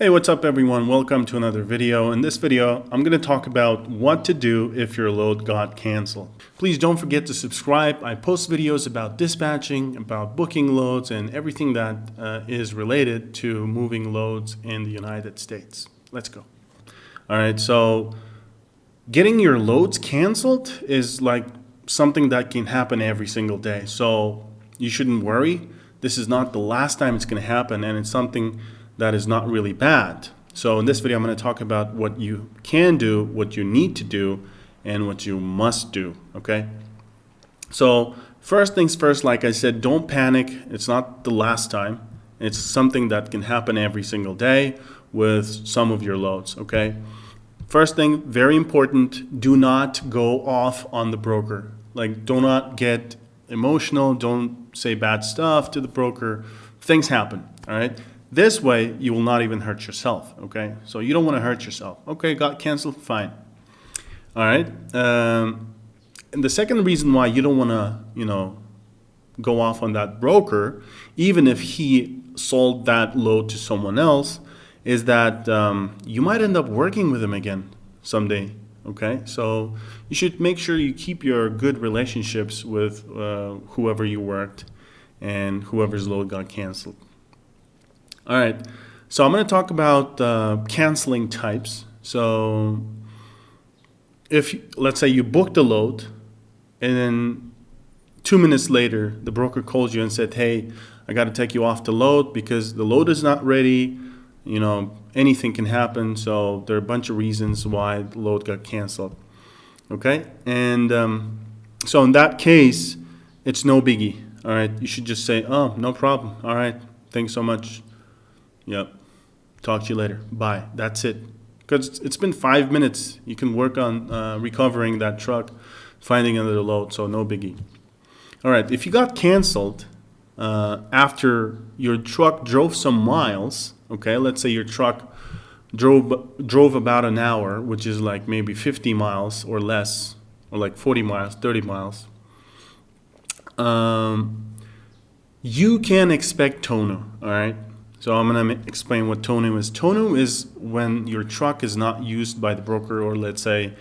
Hey, what's up everyone? Welcome to another video. In this video, I'm going to talk about what to do if your load got canceled. Please don't forget to subscribe. I post videos about dispatching, about booking loads, and everything that is related to moving loads in the United States. Let's go. All right, so getting your loads canceled is like something that can happen every single day. So you shouldn't worry. This is not the last time it's going to happen, and it's something that is not really bad. So in this video, I'm going to talk about what you can do, what you need to do, and what you must do, okay? So first things first, like I said, don't panic. It's not the last time. It's something that can happen every single day with some of your loads, okay? First thing, very important, do not go off on the broker. Like, do not get emotional. Don't say bad stuff to the broker. Things happen, all right? This way, you will not even hurt yourself, okay? So you don't want to hurt yourself. Okay, got canceled, fine. All right. And the second reason why you don't want to, go off on that broker, even if he sold that load to someone else, is that you might end up working with him again someday, okay? So you should make sure you keep your good relationships with whoever you worked and whoever's load got canceled. All right, so I'm going to talk about canceling types. So if, let's say you booked a load and then 2 minutes later, the broker calls you and said, hey, I got to take you off the load because the load is not ready. Anything can happen. So there are a bunch of reasons why the load got canceled. Okay, and so in that case, it's no biggie. All right, you should just say, oh, no problem. All right, thanks so much. Yep. Talk to you later. Bye. That's it. Because it's been 5 minutes. You can work on recovering that truck, finding another load, so no biggie. All right. If you got canceled after your truck drove some miles, okay, let's say your truck drove about an hour, which is like maybe 50 miles or less, or like 40 miles, 30 miles, you can expect TONU, all right? So I'm going to explain what TONU is. TONU is when your truck is not used by the broker, or let's say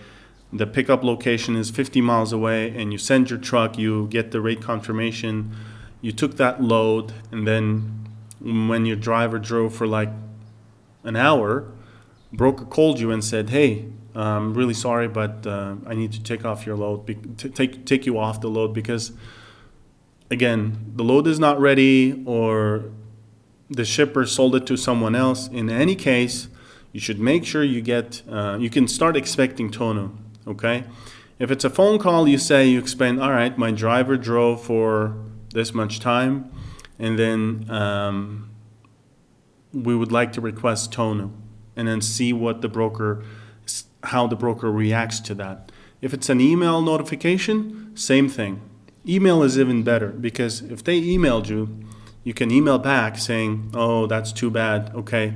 the pickup location is 50 miles away and you send your truck, you get the rate confirmation, you took that load, and then when your driver drove for like an hour, broker called you and said, hey, I'm really sorry, but I need to take off your load, take you off the load because, again, the load is not ready or the shipper sold it to someone else. In any case, you should make sure you get, you can start expecting TONU, okay? If it's a phone call, you explain, all right, my driver drove for this much time, and then we would like to request TONU, and then see what how the broker reacts to that. If it's an email notification, same thing. Email is even better, because if they emailed you, you can email back saying, oh, that's too bad. Okay,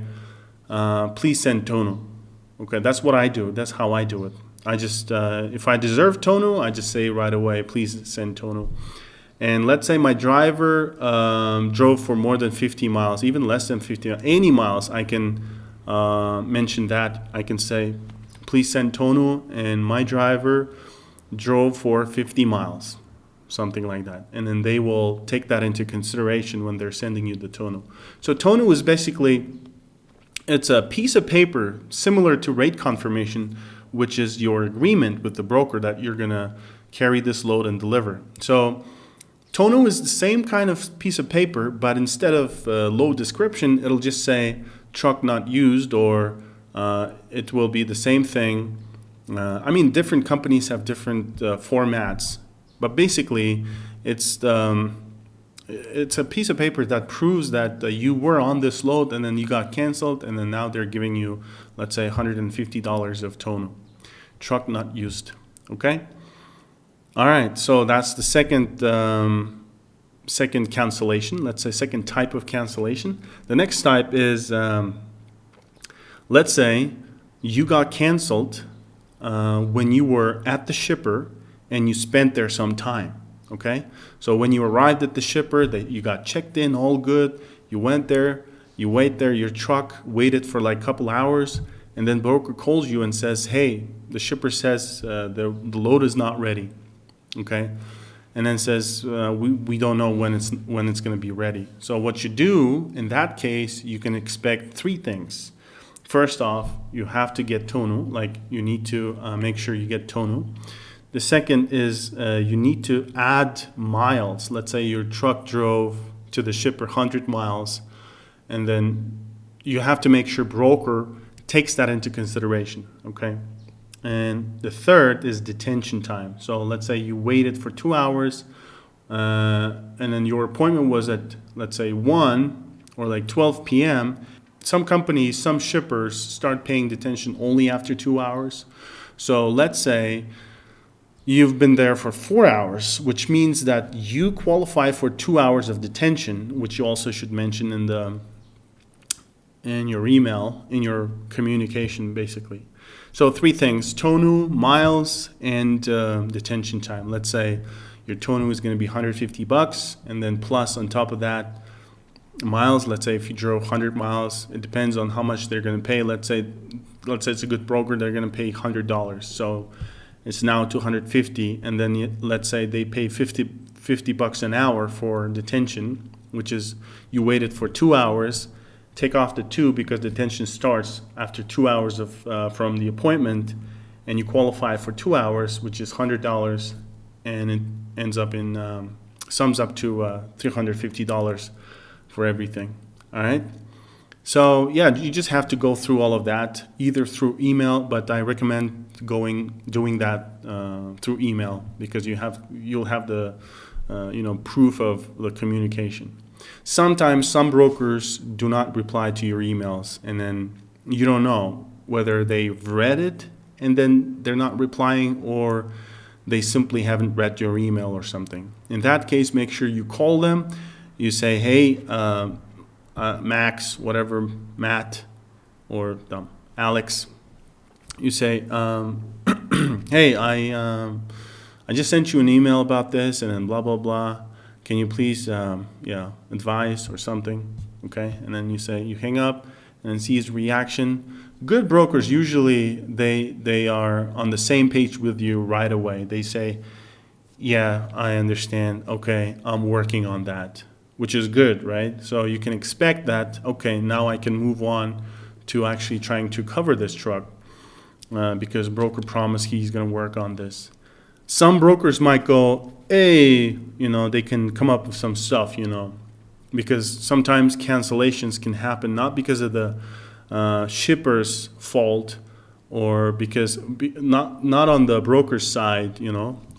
please send TONU. Okay, that's what I do. That's how I do it. I just, if I deserve TONU, I just say right away, please send TONU. And let's say my driver drove for more than 50 miles, even less than 50, 80 miles, I can mention that. I can say, please send TONU, and my driver drove for 50 miles. Something like that, and then they will take that into consideration when they're sending you the TONU. So TONU is basically, it's a piece of paper similar to rate confirmation, which is your agreement with the broker that you're gonna carry this load and deliver. So TONU is the same kind of piece of paper, but instead of load description, it'll just say truck not used, or it will be the same thing. Different companies have different formats. But basically, it's a piece of paper that proves that you were on this load and then you got canceled, and then now they're giving you, let's say, $150 of TONU. Truck not used. Okay? All right, so that's the second cancellation. Let's say second type of cancellation. The next type is, let's say you got canceled when you were at the shipper and you spent there some time, okay? So when you arrived at the shipper, you got checked in, all good, you went there, You wait there, your truck waited for like a couple hours, and then broker calls you and says, hey, the shipper says the load is not ready, okay? And then says, we don't know when it's going to be ready. So what you do in that case, you can expect three things. First off, you have to get TONU, like you need to make sure you get TONU. The second is you need to add miles. Let's say your truck drove to the shipper 100 miles, and then you have to make sure broker takes that into consideration, okay? And the third is detention time. So let's say you waited for 2 hours, and then your appointment was at, let's say, 1 or like 12 p.m. Some companies, some shippers start paying detention only after 2 hours. So let's say you've been there for 4 hours, which means that you qualify for 2 hours of detention, which you also should mention in your email, in your communication, basically. So three things: TONU, miles, and detention time. Let's say your TONU is going to be $150, and then plus on top of that, miles. Let's say if you drove 100 miles, it depends on how much they're going to pay. Let's say it's a good broker, they're going to pay $100. So it's now $250, and then let's say they pay $50 an hour for detention, which is you waited for 2 hours. Take off the 2 because detention starts after 2 hours of from the appointment, and you qualify for 2 hours, which is $100, and it ends up in sums up to $350 for everything. All right. So yeah, you just have to go through all of that either through email, but I recommend doing that through email because you'll have the proof of the communication. Sometimes some brokers do not reply to your emails, and then you don't know whether they've read it and then they're not replying, or they simply haven't read your email or something. In that case, make sure you call them. You say, hey, Max, whatever, Matt, or Alex. You say, hey, I just sent you an email about this, and then blah, blah, blah. Can you please, advise or something, okay? And then you hang up and see his reaction. Good brokers, usually they are on the same page with you right away. They say, yeah, I understand. Okay, I'm working on that, which is good, right? So you can expect that, okay, now I can move on to actually trying to cover this truck because broker promised he's going to work on this. Some brokers might go, hey, they can come up with some stuff, because sometimes cancellations can happen not because of the shipper's fault or because not on the broker's side,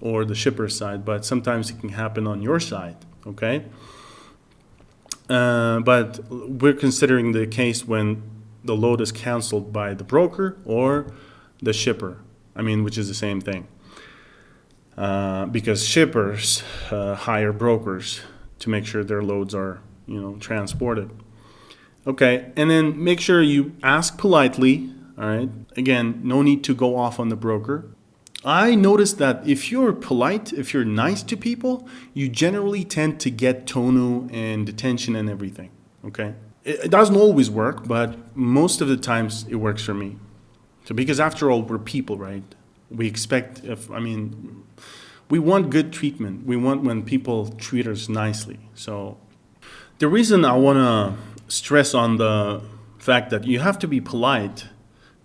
or the shipper's side, but sometimes it can happen on your side, okay? But we're considering the case when the load is canceled by the broker or the shipper, which is the same thing. Because shippers hire brokers to make sure their loads are, transported. Okay, and then make sure you ask politely, all right? Again, no need to go off on the broker. I noticed that if you're polite, if you're nice to people, you generally tend to get TONU and detention and everything, okay? It doesn't always work, but most of the times it works for me. So because after all, we're people, right? We expect, we want good treatment. We want when people treat us nicely. So the reason I want to stress on the fact that you have to be polite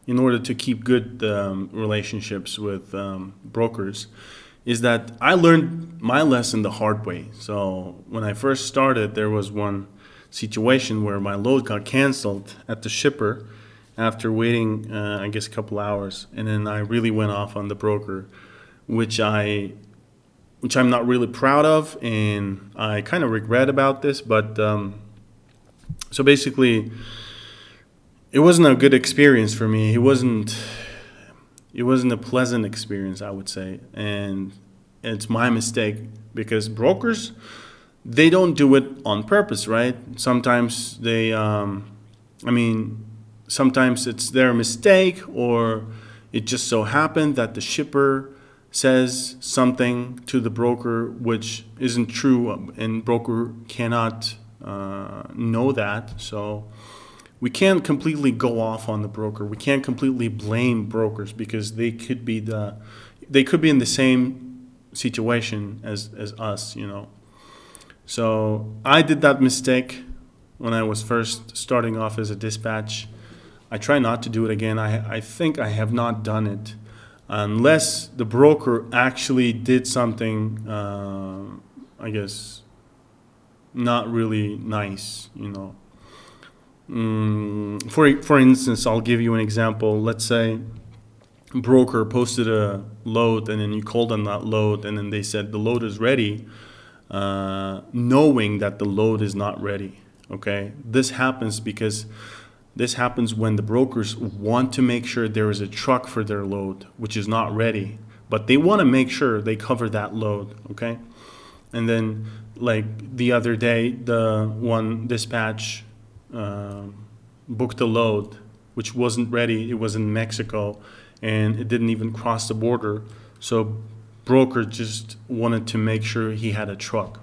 in order to keep good relationships with brokers is that I learned my lesson the hard way. So when I first started, there was one situation where my load got canceled at the shipper after waiting, a couple hours, and then I really went off on the broker, which I'm not really proud of, and I kind of regret about this. But so basically, it wasn't a good experience for me. It wasn't a pleasant experience, I would say, and it's my mistake because brokers, they don't do it on purpose, right? Sometimes sometimes it's their mistake, or it just so happened that the shipper says something to the broker which isn't true, and broker cannot know that. So we can't completely go off on the broker. We can't completely blame brokers because they could be in the same situation as us, you know. So I did that mistake when I was first starting off as a dispatch. I try not to do it again. I think I have not done it unless the broker actually did something, I guess, not really nice, you know. For instance, I'll give you an example. Let's say broker posted a load and then you called on that load and then they said the load is ready, knowing that the load is not ready. Okay, this happens when the brokers want to make sure there is a truck for their load which is not ready, but they want to make sure they cover that load. Okay, and then like the other day, the one dispatch booked a load which wasn't ready. It was in Mexico and it didn't even cross the border. So broker just wanted to make sure he had a truck.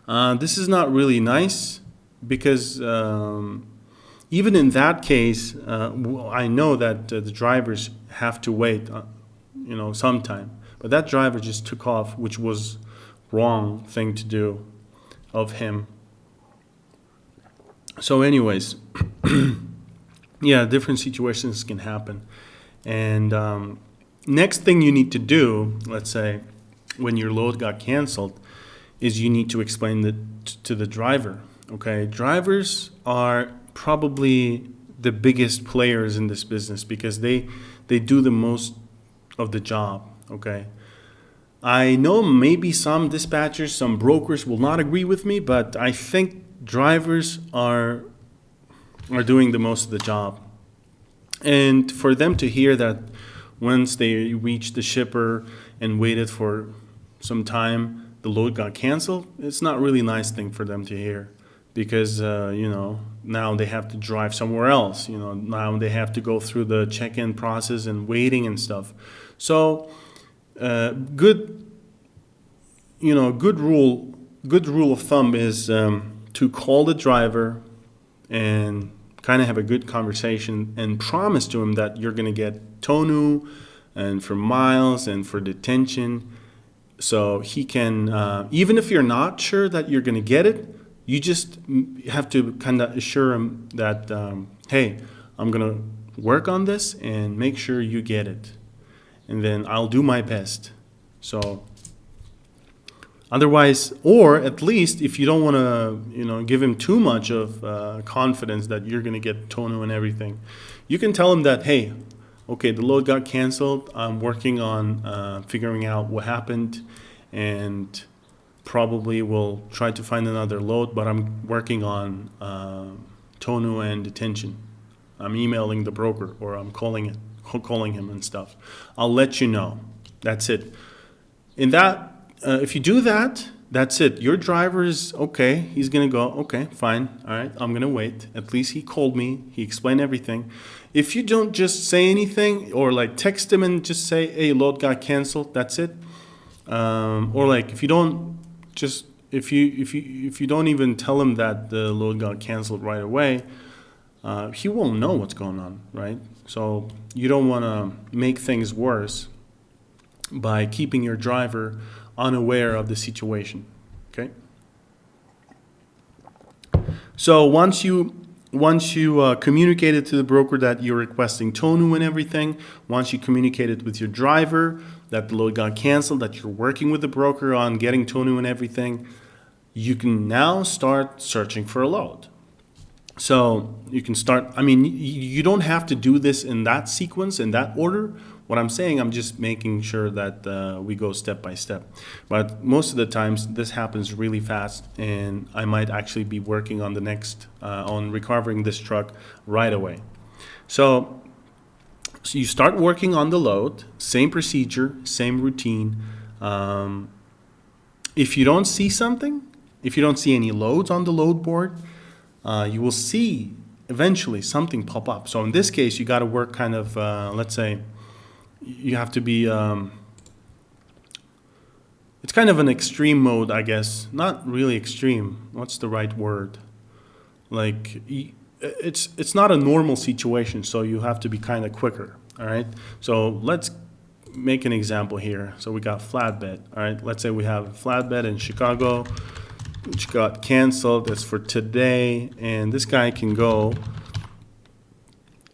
This is not really nice because even in that case, I know that the drivers have to wait, you know, sometime. But that driver just took off, which was wrong thing to do of him. So anyways, yeah, different situations can happen. And next thing you need to do, let's say, when your load got canceled, is you need to explain to the driver. Okay, drivers are probably the biggest players in this business because they do the most of the job. Okay, I know maybe some dispatchers, some brokers will not agree with me, but I think drivers are doing the most of the job. And for them to hear that once they reached the shipper and waited for some time, the load got canceled, it's not really a nice thing for them to hear because, you know, now they have to drive somewhere else. You know, now they have to go through the check-in process and waiting and stuff. So good rule of thumb is to call the driver and kind of have a good conversation and promise to him that you're going to get TONU and for miles and for detention. So he can, even if you're not sure that you're going to get it, you just have to kind of assure him that, hey, I'm going to work on this and make sure you get it. And then I'll do my best. So otherwise, or at least if you don't want to, you know, give him too much of confidence that you're going to get TONU and everything, you can tell him that, hey, okay, the load got canceled. I'm working on figuring out what happened, and probably will try to find another load, but I'm working on TONU and detention. I'm emailing the broker or I'm calling him and stuff. I'll let you know. That's it. In that, if you do that, that's it. Your driver is okay. He's going to go, okay, fine. All right, I'm going to wait. At least he called me. He explained everything. If you don't just say anything or like text him and just say, hey, load got canceled, that's it. Or like if you don't just, if you don't even tell him that the load got canceled right away, he won't know what's going on, right? So you don't want to make things worse by keeping your driver unaware of the situation. Okay. So once you communicated to the broker that you're requesting TONU and everything, once you communicated with your driver that the load got canceled, that you're working with the broker on getting TONU and everything, you can now start searching for a load. So you can start, I mean, you don't have to do this in that sequence, in that order. What I'm saying, I'm just making sure that we go step by step. But most of the times this happens really fast, and I might actually be working on the next, on recovering this truck right away. So you start working on the load, same procedure, same routine. If you don't see something, if you don't see any loads on the load board, you will see eventually something pop up. So in this case, you got to work kind of, let's say, you have to be it's kind of an extreme mode, I guess. Not really extreme. What's the right word? Like, it's not a normal situation, so you have to be kind of quicker, all right? So let's make an example here. So we got flatbed, all right? Let's say we have a flatbed in Chicago, which got canceled. That's for today, and this guy can go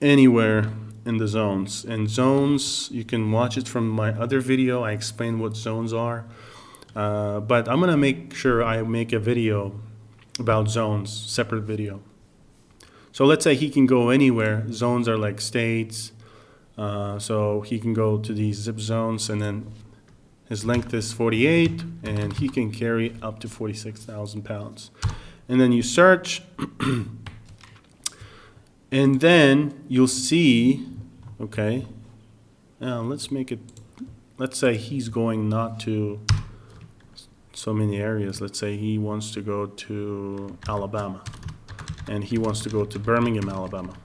anywhere in the zones. And zones, you can watch it from my other video. I explain what zones are. But I'm gonna make sure I make a video about zones, separate video. So let's say he can go anywhere. Zones are like states. So he can go to these zip zones, and then his length is 48, and he can carry up to 46,000 pounds. And then you search, and then you'll see, okay, now let's make it, let's say he's going not to so many areas. Let's say he wants to go to Alabama, and he wants to go to Birmingham, Alabama.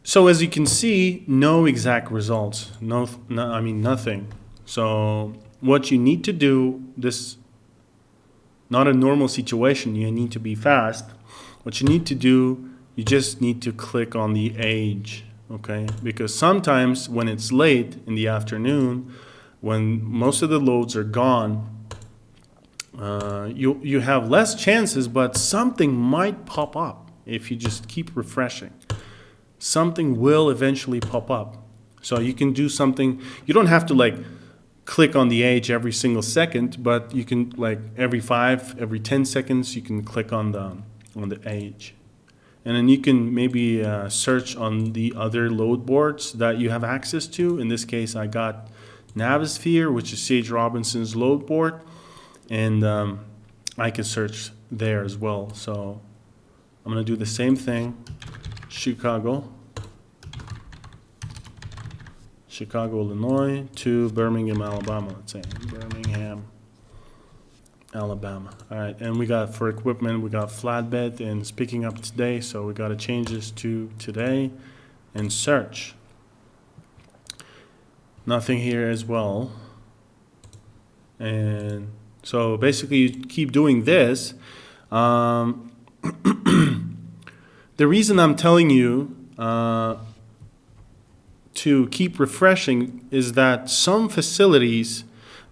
So as you can see, no exact results, I mean nothing. So what you need to do, this not a normal situation, you need to be fast. What you need to do, you just need to click on the age, okay? Because sometimes when it's late in the afternoon, when most of the loads are gone, you have less chances, but something might pop up if you just keep refreshing. Something will eventually pop up. So you can do something, you don't have to like click on the age every single second, but you can like every 10 seconds, you can click on the age. And then you can maybe search on the other load boards that you have access to. In this case, I got Navisphere, which is Sage Robinson's load board, and I can search there as well. So I'm gonna do the same thing. Chicago, Illinois to Birmingham, Alabama. Let's say Birmingham, Alabama. All right, and we got for equipment, we got flatbed, and it's picking up today, so we got to change this to today and search. Nothing here as well. And so basically you keep doing this. The reason I'm telling you to keep refreshing is that some facilities,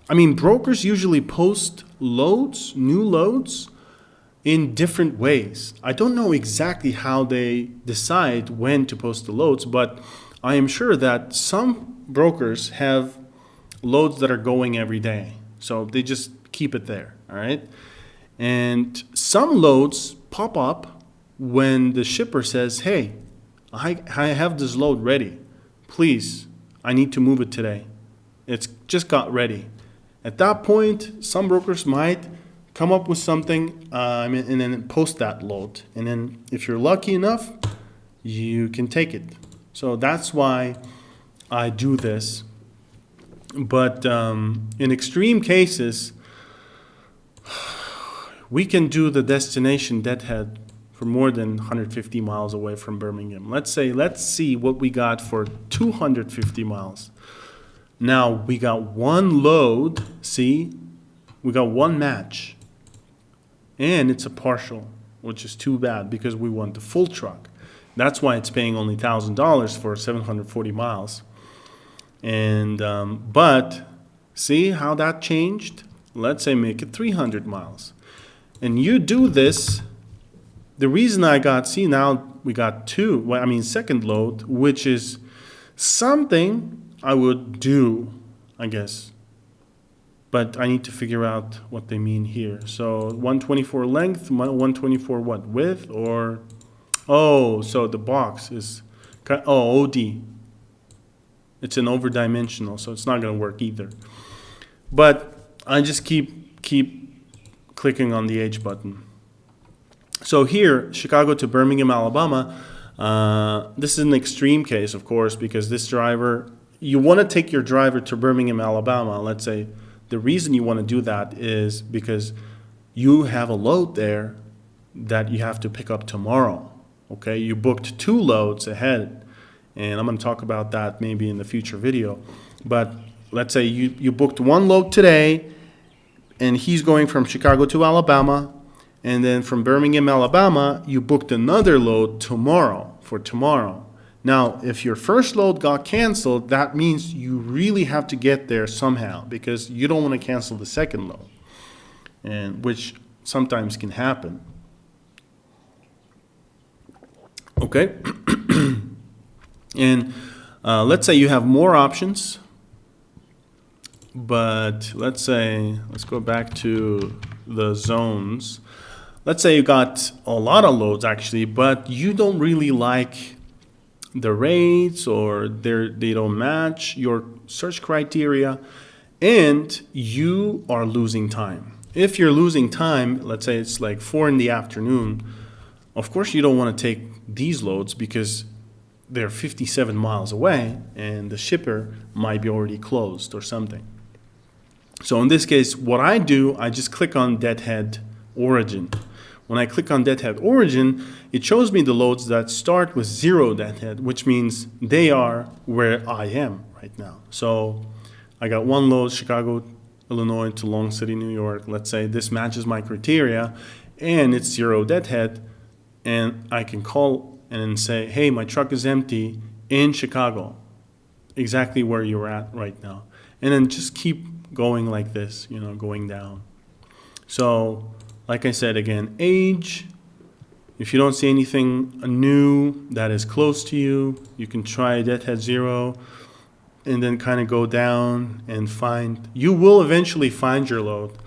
I mean, brokers usually post loads, new loads, in different ways. I don't know exactly how they decide when to post the loads, but I am sure that some brokers have loads that are going every day. So they just keep it there, all right? And some loads pop up when the shipper says, hey, I have this load ready. Please, I need to move it today. It's just got ready. At that point, some brokers might come up with something and then post that load. And then if you're lucky enough, you can take it. So that's why I do this. But in extreme cases, we can do the destination deadhead for more than 150 miles away from Birmingham. Let's see what we got for 250 miles. Now we got one load, see? We got one match. And it's a partial, which is too bad because we want the full truck. That's why it's paying only $1,000 for 740 miles. And but see how that changed? Let's say make it 300 miles. And you do this. The reason I got, see now we got two, well, I mean second load, which is something I would do, I guess. But I need to figure out what they mean here. So 124 length, 124 what, width, or, oh, so the box is, oh, OD. It's an over-dimensional, so it's not going to work either. But I just keep clicking on the H button. So here, Chicago to Birmingham, Alabama, this is an extreme case, of course, because this driver, you want to take your driver to Birmingham, Alabama. Let's say the reason you want to do that is because you have a load there that you have to pick up tomorrow. Okay, you booked 2 loads ahead, and I'm going to talk about that maybe in the future video. But let's say you booked one load today, and he's going from Chicago to Alabama, and then from Birmingham, Alabama, you booked another load tomorrow, for tomorrow. Now, if your first load got canceled, that means you really have to get there somehow, because you don't want to cancel the second load, and which sometimes can happen. Okay? And let's say you have more options, but let's go back to the zones. Let's say you got a lot of loads actually, but you don't really like the rates, or they don't match your search criteria, and you are losing time. If you're losing time, let's say it's like 4 in the afternoon, of course you don't want to take these loads because they're 57 miles away and the shipper might be already closed or something. So in this case, what I do, I just click on deadhead origin. When I click on deadhead origin, it shows me the loads that start with 0 deadhead, which means they are where I am right now. So I got one load, Chicago, Illinois to Long City, New York. Let's say this matches my criteria and it's 0 deadhead, and I can call and say, hey, my truck is empty in Chicago, exactly where you're at right now. And then just keep going like this, going down. So like I said, again, age, if you don't see anything new that is close to you, you can try deadhead 0 and then kind of go down and find, you will eventually find your load.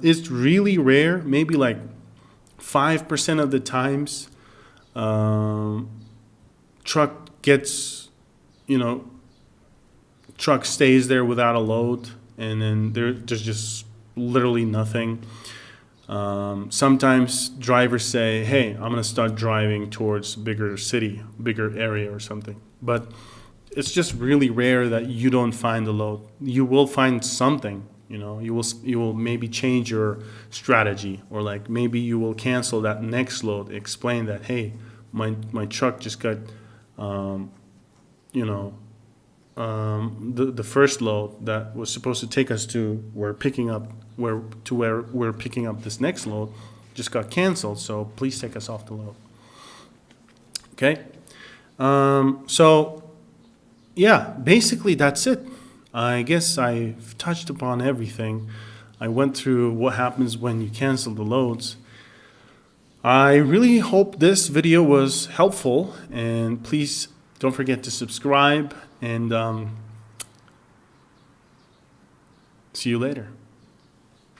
It's really rare, maybe like 5% of the times, truck gets, truck stays there without a load, and then there's just literally nothing. Sometimes drivers say, hey, I'm going to start driving towards bigger city, bigger area or something. But it's just really rare that you don't find a load. You will find something, you will maybe change your strategy, or like maybe you will cancel that next load, explain that, hey, my truck just got, the first load that was supposed to take us to where we're picking up this next load just got canceled, so please take us off the load. Okay, so yeah, basically that's it. I guess I've touched upon everything. I went through what happens when you cancel the loads. I really hope this video was helpful, and please don't forget to subscribe, and see you later.